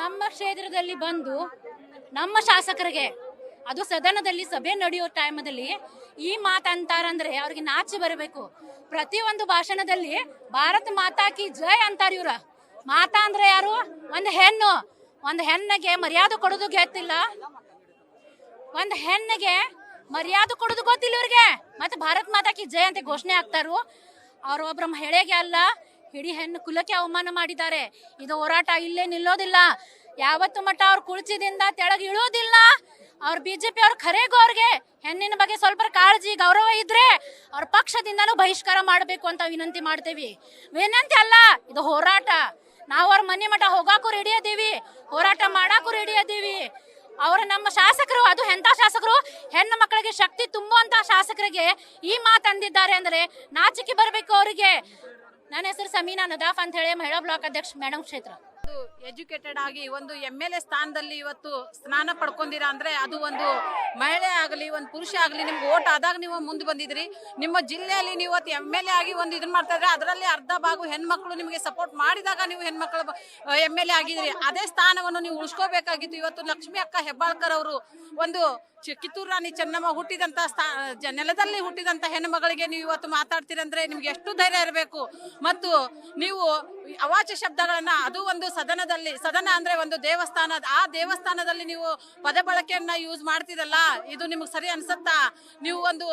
ನಮ್ಮ ಕ್ಷೇತ್ರದಲ್ಲಿ ಬಂದು ನಮ್ಮ ಶಾಸಕರಿಗೆ ಅದು ಸದನದಲ್ಲಿ ಸಭೆ ನಡೆಯೋ ಟೈಮಲ್ಲಿ ಈ ಮಾತಂತಾರಂದ್ರೆ ಅವ್ರಿಗೆ ನಾಚಿ ಬರಬೇಕು. ಪ್ರತಿಯೊಂದು ಭಾಷಣದಲ್ಲಿ ಭಾರತ ಮಾತಾ ಕಿ ಜೈ ಅಂತಾರ ಇವ್ರ. ಮಾತಾ ಅಂದ್ರೆ ಯಾರು? ಒಂದು ಹೆಣ್ಣಿಗೆ ಮರ್ಯಾದೆ ಕೊಡೋದು ಗೊತ್ತಿಲ್ಲ, ಒಂದು ಹೆಣ್ಣಿಗೆ ಮರ್ಯಾದೆ ಕೊಡೋದು ಗೊತ್ತಿಲ್ಲ ಇವ್ರಿಗೆ. ಮತ್ತೆ ಭಾರತ ಮಾತಾ ಕಿ ಜೈ ಅಂತ ಘೋಷಣೆ ಆಗ್ತಾರು. ಅವ್ರ ಒಬ್ರ ಮಹಿಳೆಗೆ ಅಲ್ಲ, ಇಡೀ ಹೆಣ್ಣು ಕುಲಕ್ಕೆ ಅವಮಾನ ಮಾಡಿದ್ದಾರೆ. ಇದು ಹೋರಾಟ ಇಲ್ಲೇ ನಿಲ್ಲೋದಿಲ್ಲ. ಯಾವತ್ತು ಮಟ್ಟ ಅವ್ರ ಕುಳಿಚಿದಿಂದ ತೆಳಗೆ ಇಳೋದಿಲ್ಲ. ಅವ್ರ ಬಿಜೆಪಿ ಅವ್ರ ಖರೇಗೂ ಅವ್ರಿಗೆ ಹೆಣ್ಣಿನ ಬಗ್ಗೆ ಸ್ವಲ್ಪ ಕಾಳಜಿ ಗೌರವ ಇದ್ರೆ ಅವ್ರ ಪಕ್ಷದಿಂದನೂ ಬಹಿಷ್ಕಾರ ಮಾಡಬೇಕು ಅಂತ ವಿನಂತಿ ಮಾಡ್ತೇವಿ. ವಿನಂತಿ ಅಲ್ಲ, ಇದು ಹೋರಾಟ. ನಾವು ಅವ್ರ ಮನೆ ಮಠ ಹೋಗಾಕು ರೆಡಿ ಅದೀವಿ, ಹೋರಾಟ ಮಾಡಾಕು ರೆಡಿ ಅದೀವಿ. ಅವ್ರ ನಮ್ಮ ಶಾಸಕರು, ಅದು ಎಂತ ಶಾಸಕರು, ಹೆಣ್ಣು ಮಕ್ಕಳಿಗೆ ಶಕ್ತಿ ತುಂಬುವಂತ ಶಾಸಕರಿಗೆ ಈ ಮಾತು ಅಂದಿದ್ದಾರೆ ಅಂದ್ರೆ ನಾಚಿಕೆ ಬರಬೇಕು ಅವರಿಗೆ. ನನ್ನ ಹೆಸರು ಸಮೀನಾ ನದಾಫ್ ಅಂತ ಹೇಳಿ, ಮಹಿಳಾ ಬ್ಲಾಕ್ ಅಧ್ಯಕ್ಷ, ಮೇಡಮ್ ಕ್ಷೇತ್ರ. ಎಜುಕೇಟೆಡ್ ಆಗಿ ಒಂದು MLA ಸ್ಥಾನದಲ್ಲಿ ಇವತ್ತು ಸ್ನಾನ ಪಡ್ಕೊಂಡಿರ ಅಂದ್ರೆ ಅದು ಒಂದು ಮಹಿಳೆ ಆಗಲಿ ಒಂದು ಪುರುಷ ಆಗಲಿ ನಿಮ್ಗೆ ಓಟ್ ಆದಾಗ ನೀವು ಮುಂದೆ ಬಂದಿದ್ರಿ. ನಿಮ್ಮ ಜಿಲ್ಲೆಯಲ್ಲಿ ನೀವು ಇವತ್ತು MLA ಆಗಿ ಒಂದು ಇದನ್ನ ಮಾಡ್ತಾ ಇದ್ರೆ ಅದರಲ್ಲಿ ಅರ್ಧ ಭಾಗ ಹೆಣ್ಮಕ್ಳು ನಿಮಗೆ ಸಪೋರ್ಟ್ ಮಾಡಿದಾಗ ನೀವು ಹೆಣ್ಮಕ್ಳು MLA ಆಗಿದ್ರಿ. ಅದೇ ಸ್ಥಾನವನ್ನು ನೀವು ಉಳಿಸ್ಕೋಬೇಕಾಗಿತ್ತು. ಇವತ್ತು ಲಕ್ಷ್ಮಿ ಅಕ್ಕ ಹೆಬ್ಬಾಳ್ಕರ್ ಅವರು ಒಂದು ಕಿತ್ತೂರು ರಾಣಿ ಚೆನ್ನಮ್ಮ ಹುಟ್ಟಿದಂತ ನೆಲದಲ್ಲಿ ಹುಟ್ಟಿದಂತ ಹೆಣ್ಣು ಮಗಳಿಗೆ ನೀವು ಇವತ್ತು ಮಾತಾಡ್ತೀರಂದ್ರೆ ನಿಮ್ಗೆ ಎಷ್ಟು ಧೈರ್ಯ ಇರಬೇಕು. ಮತ್ತು ನೀವು ಅವಾಚ್ಯ ಶಬ್ದಗಳನ್ನ, ಅದು ಒಂದು ಸದನ ಅಂದ್ರೆ ಒಂದು ದೇವಸ್ಥಾನ, ಆ ದೇವಸ್ಥಾನದಲ್ಲಿ ನೀವು ಪದ ಬಳಕೆಯನ್ನ ಯೂಸ್ ಮಾಡ್ತಿರಲ್ಲ, ಇದು ನಿಮ್ಗೆ ಸರಿ ಅನ್ಸತ್ತಾ? ನೀವು ಒಂದು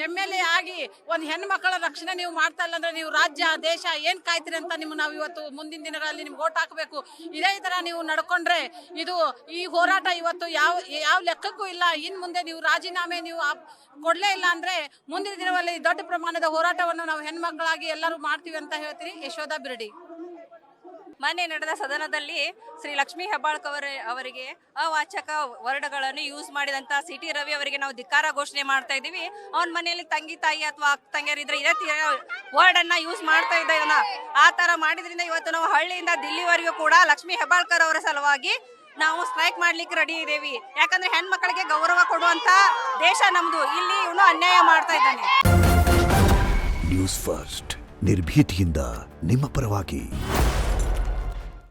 MLA ಆಗಿ ಒಂದು ಹೆಣ್ಣು ಮಕ್ಕಳ ರಕ್ಷಣೆ ನೀವು ಮಾಡ್ತಾ ಇಲ್ಲ ಅಂದ್ರೆ ನೀವು ರಾಜ್ಯ ದೇಶ ಏನ್ ಕಾಯ್ತೀರಿ ಅಂತ ನಾವು ಇವತ್ತು ಮುಂದಿನ ದಿನಗಳಲ್ಲಿ ನಿಮ್ಗೆ ಓಟ್ ಹಾಕಬೇಕು. ಇದೇ ತರ ನೀವು ನಡ್ಕೊಂಡ್ರೆ ಈ ಹೋರಾಟ ಇವತ್ತು ಯಾವ ಲೆಕ್ಕಕ್ಕೂ ಇಲ್ಲ. ಇನ್ ಮುಂದೆ ನೀವು ರಾಜೀನಾಮೆ ನೀವು ಕೊಡ್ಲೇ ಇಲ್ಲ ಅಂದ್ರೆ ಮುಂದಿನ ದಿನಗಳಲ್ಲಿ ದೊಡ್ಡ ಪ್ರಮಾಣದ ಹೋರಾಟವನ್ನು ನಾವು ಹೆಣ್ಮಕ್ಳಾಗಿ ಎಲ್ಲರೂ ಮಾಡ್ತೀವಿ ಅಂತ ಹೇಳ್ತೀರಿ. ಯಶೋಧ ಬಿರಡಿ. ಮೊನ್ನೆ ನಡೆದ ಸದನದಲ್ಲಿ ಶ್ರೀ ಲಕ್ಷ್ಮೀ ಹೆಬ್ಬಾಳ್ಕರ್ ಅವರಿಗೆ ಅವಾಚಕ ವರ್ಡ್ಗಳನ್ನು ಯೂಸ್ ಮಾಡಿದಂತ CT ರವಿ ಅವರಿಗೆ ನಾವು ಧಿಕ್ಕಾರ ಘೋಷಣೆ ಮಾಡ್ತಾ ಇದ್ದೀವಿ. ಅವನ ಮನೆಯಲ್ಲಿ ತಂಗಿ ತಾಯಿ ಅಥವಾ ಅಕ್ಕ ತಂಗಿಯರಿದ್ರೆ ಇದೇ ವರ್ಡ್ ಅನ್ನ ಯೂಸ್ ಮಾಡ್ತಾ ಇದ್ದಾನ. ಆ ತರ ಮಾಡಿದ್ರಿಂದ ಇವತ್ತು ನಾವು ಹಳ್ಳಿಯಿಂದ ದಿಲ್ಲಿವರೆಗೂ ಕೂಡ ಲಕ್ಷ್ಮೀ ಹೆಬ್ಬಾಳ್ಕರ್ ಅವರ ಸಲುವಾಗಿ ನಾವು ಸ್ಟ್ರೈಕ್ ಮಾಡ್ಲಿಕ್ಕೆ ರೆಡಿ ಇದ್ದೇವೆ. ಯಾಕಂದ್ರೆ ಹೆಣ್ಮಕ್ಳಿಗೆ ಗೌರವ ಕೊಡುವಂತ ದೇಶ ನಮ್ದು. ಇಲ್ಲಿ ಇವನು ಅನ್ಯಾಯ ಮಾಡ್ತಾ ಇದ್ದಾನೆ. ನ್ಯೂಸ್ ಫಸ್ಟ್, ನಿರ್ಭೀತಿಯಿಂದ ನಿಮ್ಮ ಪರವಾಗಿ.